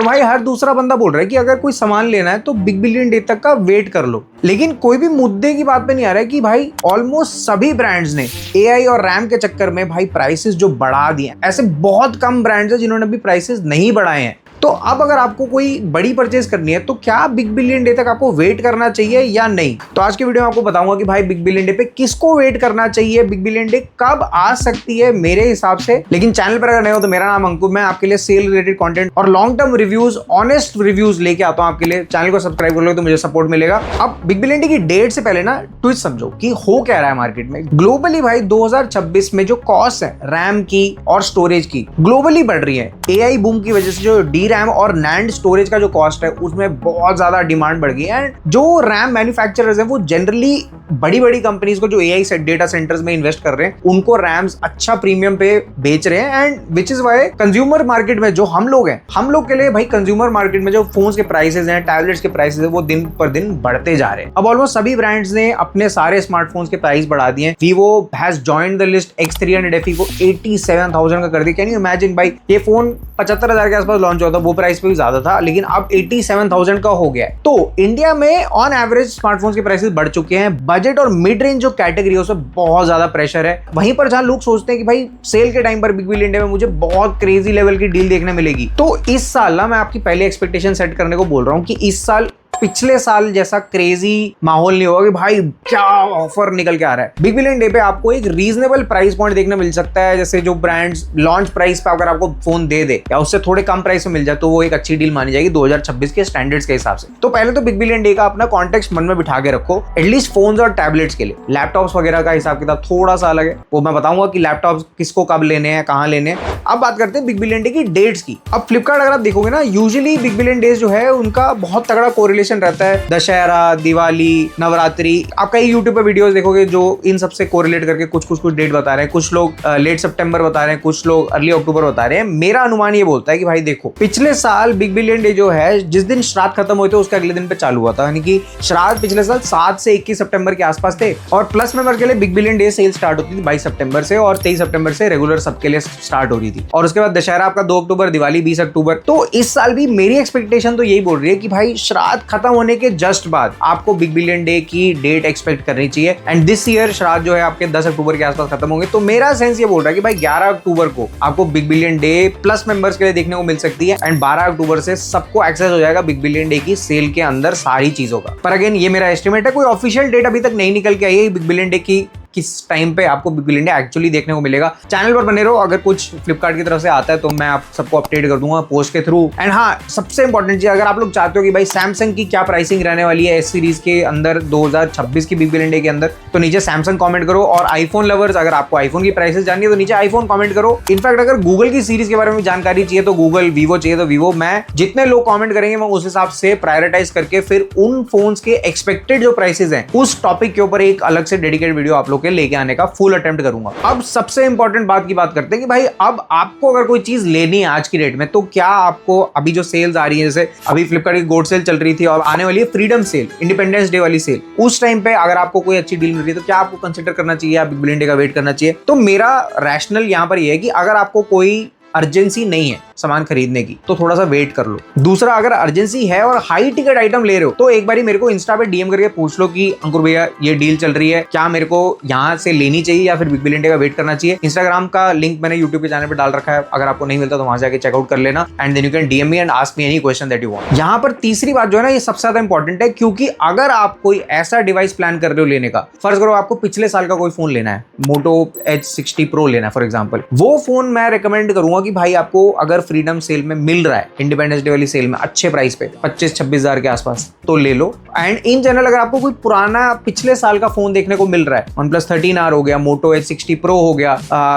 भाई हर दूसरा बंदा बोल रहा है कि अगर कोई सामान लेना है तो बिग बिलियन डे तक का वेट कर लो, लेकिन कोई भी मुद्दे की बात पे नहीं आ रहा है कि भाई ऑलमोस्ट सभी ब्रांड्स ने एआई और रैम के चक्कर में भाई प्राइसेस जो बढ़ा दिए। ऐसे बहुत कम ब्रांड्स हैं जिन्होंने अभी प्राइसेस नहीं बढ़ाए हैं। तो अब अगर आपको कोई बड़ी परचेज करनी है तो क्या बिग बिलियन डे तक आपको वेट करना चाहिए या नहीं? तो आज की वीडियो में आपको बताऊंगा कि भाई बिग बिलियन डे पे किसको वेट करना चाहिए, बिग बिलियन डे कब आ सकती है मेरे हिसाब से। लेकिन चैनल पर अगर नए हो तो मेरा नाम अंकुर, मैं आपके लिए सेल रिलेटेड कंटेंट और long term reviews, honest reviews लेके आता हूं आपके लिए। चैनल को सब्सक्राइब कर लो तो मुझे सपोर्ट मिलेगा। अब बिग बिलियन डे की डेट से पहले ना ट्विस्ट समझो कि हो क्या रहा है मार्केट में। ग्लोबली भाई 2026 में जो कॉस्ट है रैम की और स्टोरेज की ग्लोबली बढ़ रही है। एआई बूम की वजह से जो डी रैम और नैंड स्टोरेज का जो कॉस्ट है उसमें बहुत ज्यादा डिमांड बढ़ गई है। एंड जो रैम मैन्युफैक्चरर्स हैं वो जनरली बड़ी बड़ी कंपनीज को जो एआई डेटा सेंटर्स में इन्वेस्ट कर रहे हैं उनको रैम्स अच्छा प्रीमियम पे बेच रहे हैं। And which is Y consumer market में जो हम लोग हैं, हम लोग के लिए भाई कंज्यूमर मार्केट में जो फोन्स के प्राइसेस हैं, टैबलेट्स के प्राइसेस हैं, वो दिन पर दिन बढ़ते जा रहे हैं। अब ऑलमोस्ट सभी ब्रांड्स ने अपने सारे स्मार्टफोन्स के प्राइस बढ़ा दिए हैं। Vivo has joined the list, X300 FE को 87,000 का कर दिया। कैन यू इमेजिन भाई, ये फोन 75,000 के आसपास लॉन्च हुआ था, वो प्राइस पे भी ज्यादा था, लेकिन अब 87,000 का हो गया है। तो इंडिया में ऑन एवरेज स्मार्टफोन्स के प्राइसेस बढ़ चुके हैं। बजट और मिड रेंज जो कैटेगरी है उसमें बहुत ज्यादा प्रेशर है। वहीं पर जहां लोग सोचते हैं कि भाई सेल के टाइम पर बिग बिलियन डे में मुझे बहुत क्रेजी लेवल की डील देखने मिलेगी, तो इस साल ना मैं आपकी पहले एक्सपेक्टेशन सेट करने को बोल रहा हूं कि इस साल पिछले साल जैसा क्रेजी माहौल नहीं होगा कि भाई क्या ऑफर निकल के आ रहा है। बिग बिलियन डे पे आपको एक रीजनेबल प्राइस पॉइंट देखने मिल सकता है। जैसे जो ब्रांड्स लॉन्च प्राइस पे अगर आपको फोन दे दे या उससे थोड़े कम प्राइस में मिल जाए तो वो एक अच्छी डील मानी जाएगी 2026 के स्टैंडर्ड्स के हिसाब से। तो पहले तो बिग बिलियन डे का अपना कॉन्टेक्स्ट मन में बिठा के रखो, एटलीस्ट फोन्स और टैबलेट्स के लिए। लैपटॉप्स वगैरह का हिसाब किताब थोड़ा सा अलग है, वो मैं बताऊंगा कि लैपटॉप्स किसको कब लेने हैं, कहाँ लेने हैं। अब बात करते हैं बिग बिलियन डे की डेट्स की। अब फ्लिपकार्ट अगर आप देखोगे ना, यूजुअली बिग बिलियन डेज जो है उनका बहुत तगड़ा कोरिलेशन रहता है। दशहरा, दिवाली, नवरात्रि, आप कई यूट्यूब पर वीडियोस देखोगे जो इन सबसे कोरिलेट करके कुछ डेट बता रहे हैं। कुछ लोग लेट सितंबर बता रहे हैं, कुछ लोग अर्ली अक्टूबर बता रहे हैं। मेरा अनुमान ये बोलता है कि भाई देखो, पिछले साल बिग बिलियन डे जो है जिस दिन श्राद्ध खत्म हुए थे उसके अगले दिन पे चालू हुआ था, यानी कि श्राद्ध पिछले साल 7 से 21 सितंबर के आसपास थे। और प्लस मेंबर के लिए big billion day cell start होती थी 22 सितंबर से और 23 सितंबर से रेगुलर सबके लिए स्टार्ट हो रही थी। और उसके बाद दशहरा आपका 2 अक्टूबर, दिवाली 20 अक्टूबर। तो इस साल भी मेरी एक्सपेक्टेशन तो यही बोल रही है कि भाई श्राद्ध खत्म होने के जस्ट बाद आपको बिग बिलियन डे की डेट एक्सपेक्ट करनी चाहिए। एंड दिस ईयर श्राद्ध जो है आपके 10 अक्टूबर के आसपास खत्म होंगे। तो मेरा सेंस ये बोल रहा है कि भाई 11 अक्टूबर को आपको big billion debt plus members के लिए देखने को मिल सकती है। एंड 12 अक्टूबर से सबको एक्सेस हो जाएगा बिग बिलियन डे की सेल के अंदर सारी चीजों का। पर अगेन ये मेरा एस्टिमेट है, कोई ऑफिशियल डेट अभी तक नहीं निकल के आई है बिग बिलियन डे की किस टाइम पे आपको बिग बिलियन डे एक्चुअली देखने को मिलेगा। चैनल पर बने रहो, अगर कुछ फ्लिपकार्ट की तरफ से आता है तो मैं आप सबको अपडेट कर दूंगा पोस्ट के थ्रू। एंड हाँ, सबसे इंपॉर्टेंट चीज, अगर आप लोग चाहते हो कि भाई सैमसंग की क्या प्राइसिंग रहने वाली है एस सीरीज के अंदर 2026 की बिग बिलियन डे के अंदर, तो नीचे सैमसंग कमेंट करो। और आईफोन लवर्स, अगर आपको आईफोन की प्राइसेस जाननी है तो नीचे आईफोन कमेंट करो। इनफैक्ट अगर गूगल की सीरीज के बारे में जानकारी चाहिए तो गूगल, वीवो चाहिए तो वीवो। मैं जितने लोग कमेंट करेंगे मैं उस हिसाब से प्रायोरिटाइज करके फिर उन फोन्स के एक्सपेक्टेड जो प्राइसेस हैं उस टॉपिक के ऊपर एक अलग से डेडिकेटेड वीडियो आप लोग के लेके आने का फुल अटेम्प्ट करूंगा। अब सबसे इंपॉर्टेंट बात की बात करते हैं कि भाई अब आपको अगर कोई चीज लेनी है आज की डेट में, तो क्या आपको अभी जो सेल्स आ रही है, जैसे अभी फ्लिपकार्ट की गोल्ड सेल चल रही थी और आने वाली है फ्रीडम सेल, इंडिपेंडेंस डे वाली सेल, उस टाइम पे अगर आपको कोई अच्छी डील मिल रही है तो क्या आपको कंसिडर करना चाहिए या बिग बिलियन डे का वेट करना चाहिए? तो मेरा रैशनल यहां पर यह है कि अगर आपको कोई अर्जेंसी नहीं है सामान खरीदने की तो थोड़ा सा वेट कर लो। दूसरा, अगर अर्जेंसी है और हाई टिकट आइटम ले रहे हो तो एक बारी मेरे को इंस्टा पे डीएम करके पूछ लो कि अंकुर भैया ये डील चल रही है, क्या मेरे को यहाँ से लेनी चाहिए या फिर बिग बिलियन डे का वेट करना चाहिए। इंस्टाग्राम का लिंक मैंने यूट्यूब के चैनल पे डाल रखा है, अगर आपको नहीं मिलता तो वहां से आके चेकआउट कर लेना। And then you can DM me and ask me any question that you want. यहाँ पर तीसरी बात जो है ना, ये सबसे ज्यादा इंपॉर्टेंट है, क्योंकि अगर आप कोई ऐसा डिवाइस प्लान कर रहे हो लेने का, फर्ज करो आपको पिछले साल का कोई फोन लेना है, मोटो H60 Pro लेना है फॉर एग्जाम्पल, वो फोन मैं रिकमेंड करूंगा कि भाई आपको अगर फ्रीडम सेल में मिल रहा है, इंडिपेंडेंस डे वाली सेल में अच्छे प्राइस पे 25-26 हजार के आसपास, तो ले लो। एंड इन जनरल अगर आपको कोई पुराना पिछले साल का फोन देखने को मिल रहा है, OnePlus 13R हो गया, Moto H60 Pro हो गया,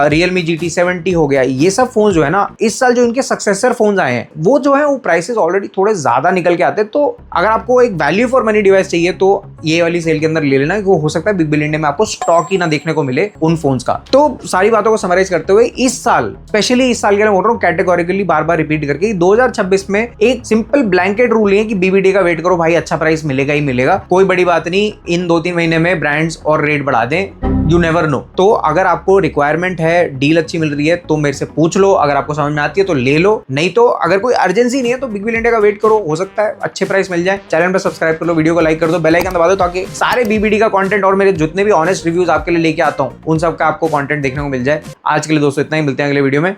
Realme GT70 हो गया, ये सब फोन जो है ना इस साल जो इनके सक्सेसर फोन आए हैं वो जो है वो प्राइसेस ऑलरेडी थोड़े ज्यादा निकल के आते हैं। तो अगर आपको एक वैल्यू फॉर मनी डिवाइस चाहिए तो ये वाली सेल के अंदर ले लेना, वो हो सकता है बिग बिलियन डे में आपको स्टॉक ही ना देखने को मिले उन फोन्स का। तो सारी बातों को समराइज करते हुए इस साल, स्पेशली इस साल के लिए बोल रहा हूँ कैटेगोरिकली बार बार रिपीट करके, 2026 में एक सिंपल ब्लैंकेट रूल है कि बीबीडी का वेट करो भाई, अच्छा प्राइस मिलेगा ही मिलेगा, कोई बड़ी बात नहीं। इन 2-3 महीने में ब्रांड्स और रेट बढ़ा दें, यू नेवर नो। तो अगर आपको रिक्वायरमेंट है, डील अच्छी मिल रही है तो मेरे से पूछ लो, अगर आपको समझ में आती है तो ले लो, नहीं तो अगर कोई अर्जेंसी नहीं है तो बिग बिलियन डे का वेट करो, हो सकता है अच्छे प्राइस मिल जाए। चैनल पर सब्सक्राइब कर लो, वीडियो को लाइक कर दो, बेल आइकन दबा दो ताकि सारे बीबीडी का कंटेंट और मेरे जितने भी ऑनेस्ट रिव्यूज आपके लिए लेके आता हूं उन सब का आपको कंटेंट देखने को मिल जाए। आज के लिए दोस्तों इतना ही, मिलते हैं अगले वीडियो में।